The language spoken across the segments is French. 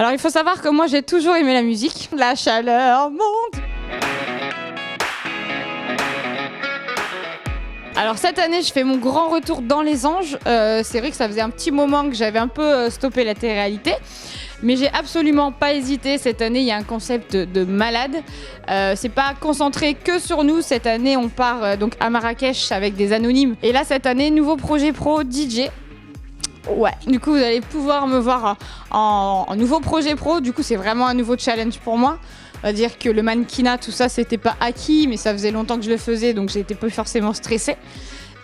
Alors il faut savoir que moi j'ai toujours aimé la musique. La chaleur monte. Alors cette année je fais mon grand retour dans les anges. C'est vrai que ça faisait un petit moment que j'avais un peu stoppé la télé-réalité. Mais j'ai absolument pas hésité. Cette année, il y a un concept de malade. C'est pas concentré que sur nous. Cette année, on part donc à Marrakech avec des anonymes. Et là, cette année, nouveau projet pro DJ. Ouais, du coup, vous allez pouvoir me voir en nouveau projet pro. Du coup, c'est vraiment un nouveau challenge pour moi. On va dire que le mannequinat, tout ça, c'était pas acquis, mais ça faisait longtemps que je le faisais, donc j'étais pas forcément stressée.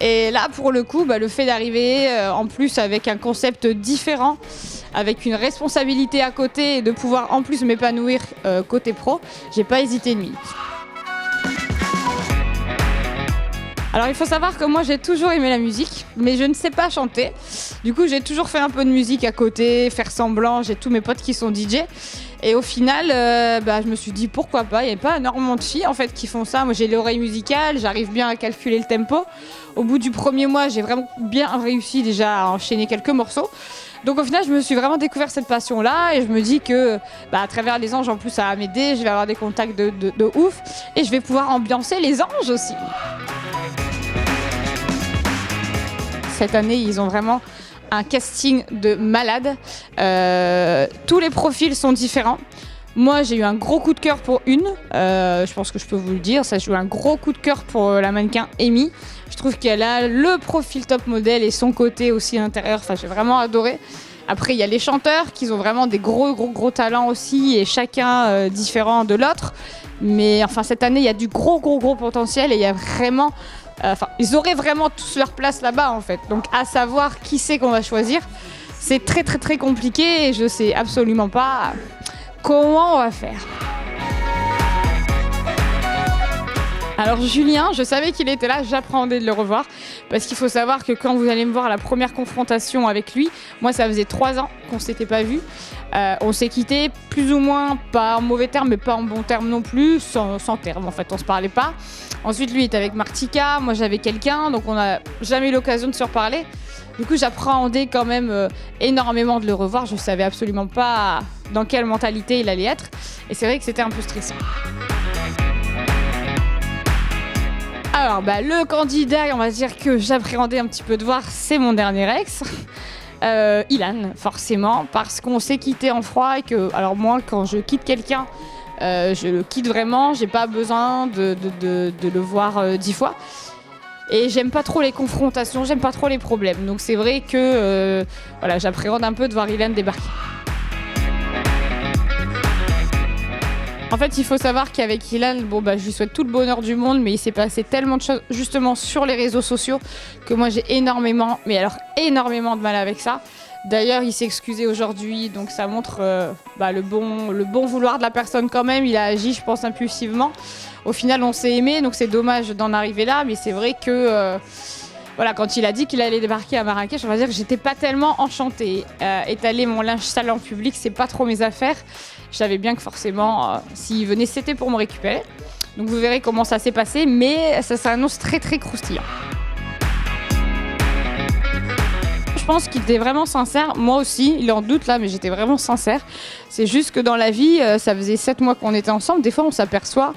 Et là, pour le coup, le fait d'arriver en plus avec un concept différent, avec une responsabilité à côté et de pouvoir en plus m'épanouir côté pro, j'ai pas hésité une minute. Alors il faut savoir que moi j'ai toujours aimé la musique, mais je ne sais pas chanter. Du coup j'ai toujours fait un peu de musique à côté, faire semblant, j'ai tous mes potes qui sont DJ. Et au final, je me suis dit pourquoi pas, il n'y a pas énormément de filles en fait qui font ça. Moi j'ai l'oreille musicale, j'arrive bien à calculer le tempo. Au bout du premier mois, j'ai vraiment bien réussi déjà à enchaîner quelques morceaux. Donc au final, je me suis vraiment découvert cette passion-là et je me dis que à travers les anges, en plus, ça va m'aider, je vais avoir des contacts de ouf et je vais pouvoir ambiancer les anges aussi. Cette année, ils ont vraiment un casting de malade. Tous les profils sont différents. Moi, j'ai eu un gros coup de cœur pour une. Je pense que je peux vous le dire. Ça, j'ai eu un gros coup de cœur pour la mannequin Amy. Je trouve qu'elle a le profil top modèle et son côté aussi intérieur. Enfin, j'ai vraiment adoré. Après, il y a les chanteurs qui ont vraiment des gros talents aussi et chacun différent de l'autre. Mais enfin, cette année, il y a du gros potentiel et il y a vraiment... ils auraient vraiment tous leur place là-bas en fait. Donc à savoir qui c'est qu'on va choisir, c'est très compliqué et je sais absolument pas comment on va faire. Alors Julien, je savais qu'il était là, j'appréhendais de le revoir parce qu'il faut savoir que quand vous allez me voir à la première confrontation avec lui, moi ça faisait 3 ans qu'on s'était pas vu. On s'est quitté plus ou moins, pas en mauvais termes mais pas en bon terme non plus, sans terme en fait, on se parlait pas. Ensuite lui était avec Martika, moi j'avais quelqu'un, donc on n'a jamais eu l'occasion de se reparler. Du coup j'appréhendais quand même énormément de le revoir, je savais absolument pas dans quelle mentalité il allait être et c'est vrai que c'était un peu stressant. Alors, le candidat, on va dire que j'appréhendais un petit peu de voir, c'est mon dernier ex. Ilan, forcément, parce qu'on s'est quitté en froid et que, alors moi, quand je quitte quelqu'un, je le quitte vraiment, j'ai pas besoin de le voir 10 fois. Et j'aime pas trop les confrontations, j'aime pas trop les problèmes. Donc c'est vrai que j'appréhende un peu de voir Ilan débarquer. En fait, il faut savoir qu'avec Ilan, je lui souhaite tout le bonheur du monde, mais il s'est passé tellement de choses justement sur les réseaux sociaux que moi j'ai énormément de mal avec ça. D'ailleurs, il s'est excusé aujourd'hui, donc ça montre le bon vouloir de la personne quand même. Il a agi, je pense, impulsivement. Au final, on s'est aimé, donc c'est dommage d'en arriver là, mais c'est vrai que... quand il a dit qu'il allait débarquer à Marrakech, on va dire que j'étais pas tellement enchantée. Étaler mon linge sale en public, c'est pas trop mes affaires. Je savais bien que forcément, s'il venait, c'était pour me récupérer. Donc vous verrez comment ça s'est passé, mais ça s'annonce très croustillant. Je pense qu'il était vraiment sincère. Moi aussi, il en doute là, mais j'étais vraiment sincère. C'est juste que dans la vie, ça faisait 7 mois qu'on était ensemble. Des fois, on s'aperçoit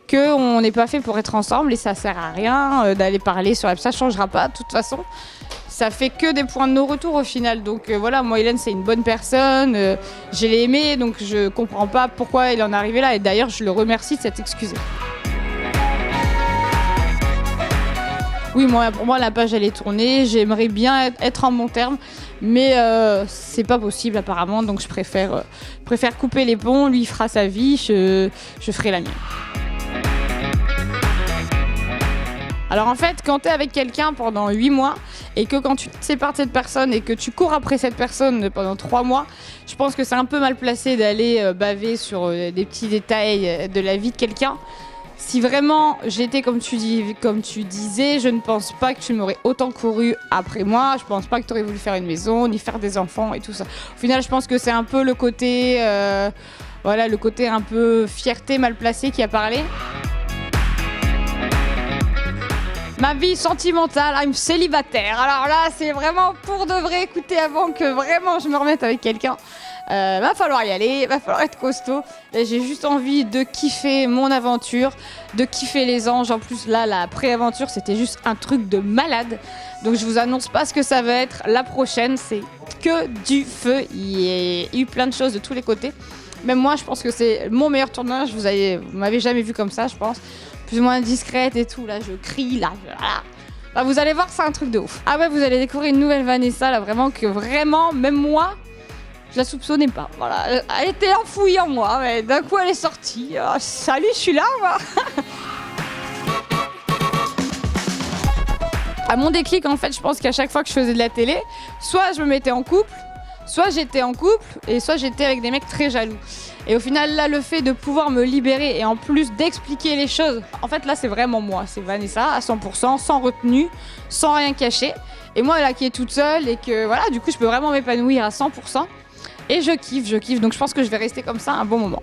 qu'on n'est pas fait pour être ensemble et ça sert à rien d'aller parler sur ça changera pas de toute façon. Ça fait que des points de non-retour au final. Donc moi Ilan c'est une bonne personne, je l'ai aimé donc je comprends pas pourquoi il en est arrivé là et d'ailleurs je le remercie de s'être excusé. Oui, pour moi la page elle est tournée, j'aimerais bien être en bon terme mais c'est pas possible apparemment donc je préfère couper les ponts, lui il fera sa vie, je ferai la mienne. Alors en fait, quand tu es avec quelqu'un pendant 8 mois et que quand tu te sépares de cette personne et que tu cours après cette personne pendant 3 mois, je pense que c'est un peu mal placé d'aller baver sur des petits détails de la vie de quelqu'un. Si vraiment j'étais comme tu disais, je ne pense pas que tu m'aurais autant couru après moi. Je pense pas que tu aurais voulu faire une maison, ni faire des enfants et tout ça. Au final, je pense que c'est un peu le côté un peu fierté mal placée qui a parlé. Ma vie sentimentale, I'm célibataire. Alors là, c'est vraiment pour de vrai, écoutez, avant que vraiment je me remette avec quelqu'un. Va falloir y aller, va falloir être costaud. Et j'ai juste envie de kiffer mon aventure, de kiffer les anges. En plus, là, la pré-aventure, c'était juste un truc de malade. Donc, je vous annonce pas ce que ça va être. La prochaine, c'est que du feu. Il y a eu plein de choses de tous les côtés. Même moi, je pense que c'est mon meilleur tournage. Vous m'avez jamais vu comme ça, je pense. Plus ou moins discrète et tout. Là, je crie, là. Bah, vous allez voir, c'est un truc de ouf. Ah ouais, vous allez découvrir une nouvelle Vanessa, là, vraiment, même moi, je la soupçonnais pas. Voilà, elle était enfouie en moi, mais d'un coup, elle est sortie. Oh, salut, je suis là, moi. À mon déclic, en fait, je pense qu'à chaque fois que je faisais de la télé, soit je me mettais en couple, soit j'étais en couple, et soit j'étais avec des mecs très jaloux. Et au final, là, le fait de pouvoir me libérer et en plus d'expliquer les choses, en fait, là, c'est vraiment moi. C'est Vanessa à 100%, sans retenue, sans rien cacher. Et moi, là, qui est toute seule et que, voilà, du coup, je peux vraiment m'épanouir à 100%. Et je kiffe. Donc, je pense que je vais rester comme ça un bon moment.